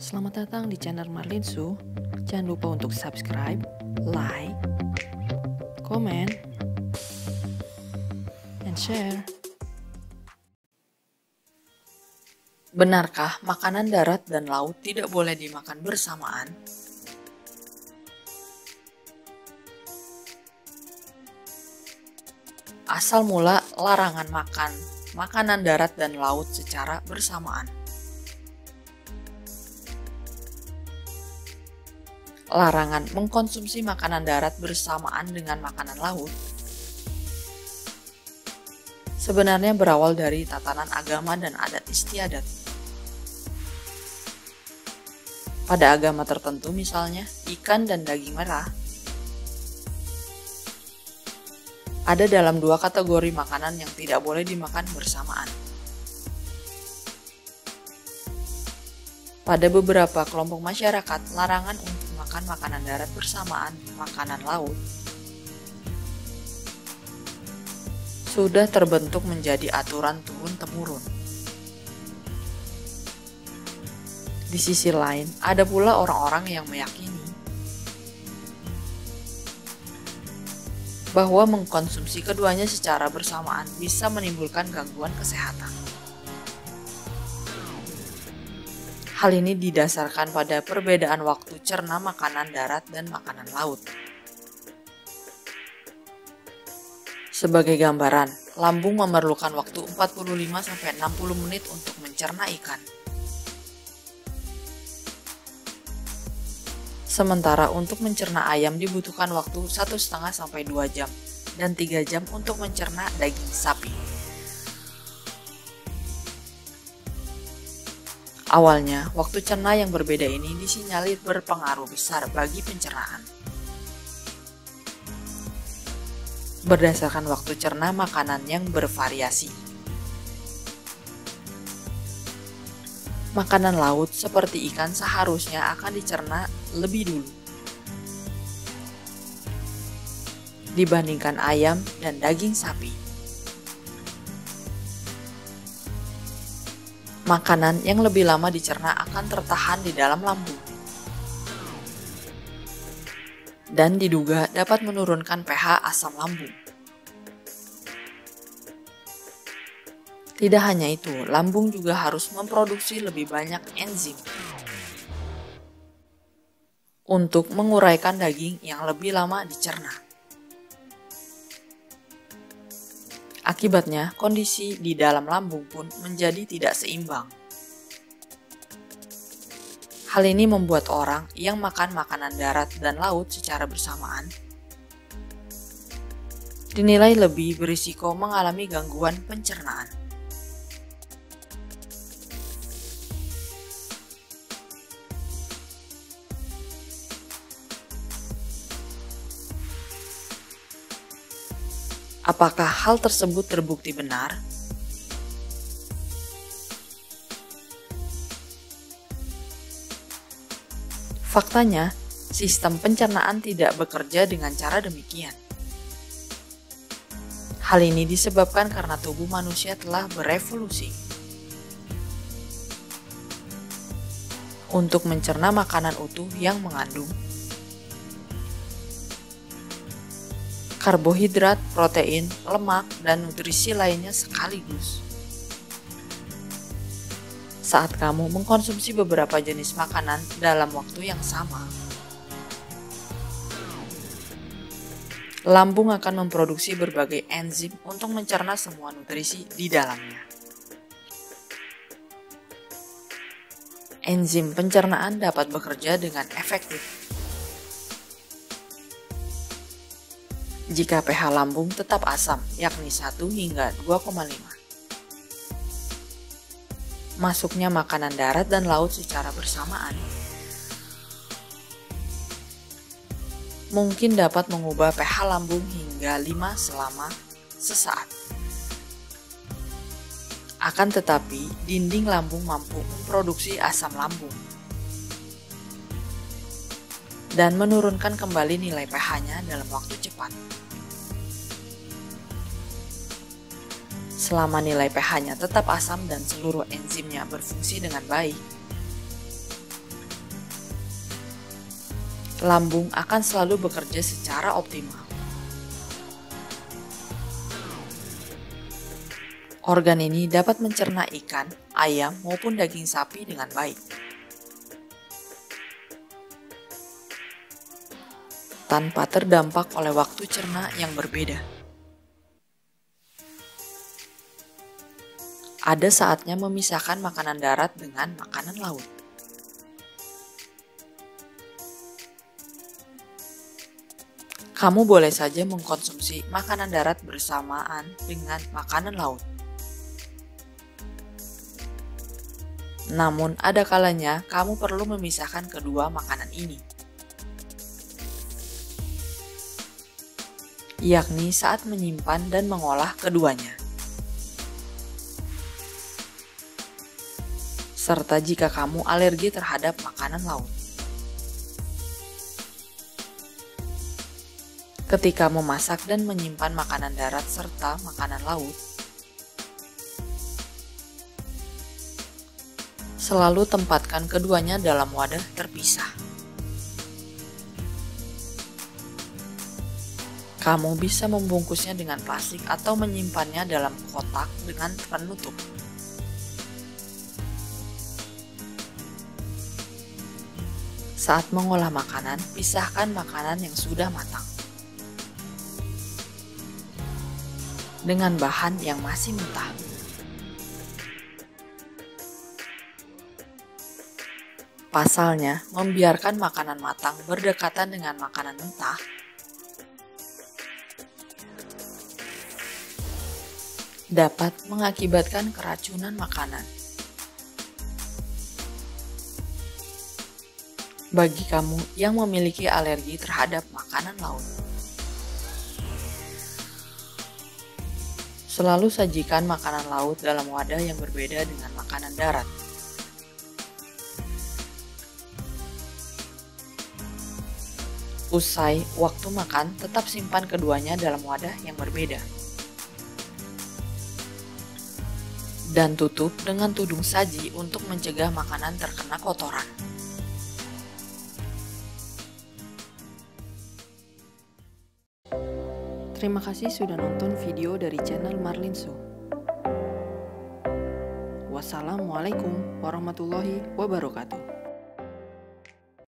Selamat datang di channel Marlin Su. Jangan lupa untuk subscribe, like, komen, and share. Benarkah makanan darat dan laut tidak boleh dimakan bersamaan? Asal mula larangan makan makanan darat dan laut secara bersamaan. Larangan mengkonsumsi makanan darat bersamaan dengan makanan laut sebenarnya berawal dari tatanan agama dan adat istiadat. Pada agama tertentu misalnya, ikan dan daging merah ada dalam dua kategori makanan yang tidak boleh dimakan bersamaan. Pada beberapa kelompok masyarakat, larangan untuk makan makanan darat bersamaan makanan laut sudah terbentuk menjadi aturan turun-temurun. Di sisi lain, ada pula orang-orang yang meyakini bahwa mengkonsumsi keduanya secara bersamaan bisa menimbulkan gangguan kesehatan. Hal ini didasarkan pada perbedaan waktu cerna makanan darat dan makanan laut. Sebagai gambaran, lambung memerlukan waktu 45-60 menit untuk mencerna ikan. Sementara untuk mencerna ayam dibutuhkan waktu 1,5-2 jam dan 3 jam untuk mencerna daging sapi. Awalnya, waktu cerna yang berbeda ini disinyalir berpengaruh besar bagi pencernaan. Berdasarkan waktu cerna makanan yang bervariasi. Makanan laut seperti ikan seharusnya akan dicerna lebih dulu dibandingkan ayam dan daging sapi. Makanan yang lebih lama dicerna akan tertahan di dalam lambung dan diduga dapat menurunkan pH asam lambung. Tidak hanya itu, lambung juga harus memproduksi lebih banyak enzim untuk menguraikan daging yang lebih lama dicerna. Akibatnya, kondisi di dalam lambung pun menjadi tidak seimbang. Hal ini membuat orang yang makan makanan darat dan laut secara bersamaan dinilai lebih berisiko mengalami gangguan pencernaan. Apakah hal tersebut terbukti benar? Faktanya, sistem pencernaan tidak bekerja dengan cara demikian. Hal ini disebabkan karena tubuh manusia telah berevolusi untuk mencerna makanan utuh yang mengandung karbohidrat, protein, lemak, dan nutrisi lainnya sekaligus. Saat kamu mengkonsumsi beberapa jenis makanan dalam waktu yang sama, lambung akan memproduksi berbagai enzim untuk mencerna semua nutrisi di dalamnya. Enzim pencernaan dapat bekerja dengan efektif jika pH lambung tetap asam, yakni 1 hingga 2,5. Masuknya makanan darat dan laut secara bersamaan mungkin dapat mengubah pH lambung hingga 5 selama sesaat. Akan tetapi, dinding lambung mampu memproduksi asam lambung dan menurunkan kembali nilai pH-nya dalam waktu cepat. Selama nilai pH-nya tetap asam dan seluruh enzimnya berfungsi dengan baik, Lambung akan selalu bekerja secara optimal. Organ ini dapat mencerna ikan, ayam, maupun daging sapi dengan baik. Tanpa terdampak oleh waktu cerna yang berbeda. Ada saatnya memisahkan makanan darat dengan makanan laut. Kamu boleh saja mengkonsumsi makanan darat bersamaan dengan makanan laut. Namun, ada kalanya kamu perlu memisahkan kedua makanan ini, yakni saat menyimpan dan mengolah keduanya, serta jika kamu alergi terhadap makanan laut. Ketika memasak dan menyimpan makanan darat serta makanan laut, selalu tempatkan keduanya dalam wadah terpisah. Kamu bisa membungkusnya dengan plastik atau menyimpannya dalam kotak dengan penutup. Saat mengolah makanan, pisahkan makanan yang sudah matang dengan bahan yang masih mentah. Pasalnya, membiarkan makanan matang berdekatan dengan makanan mentah dapat mengakibatkan keracunan makanan. Bagi kamu yang memiliki alergi terhadap makanan laut, selalu sajikan makanan laut dalam wadah yang berbeda dengan makanan darat. Usai waktu makan, tetap simpan keduanya dalam wadah yang berbeda. Dan tutup dengan tudung saji untuk mencegah makanan terkena kotoran. Terima kasih sudah nonton video dari channel Marlin Show. Wassalamualaikum warahmatullahi wabarakatuh.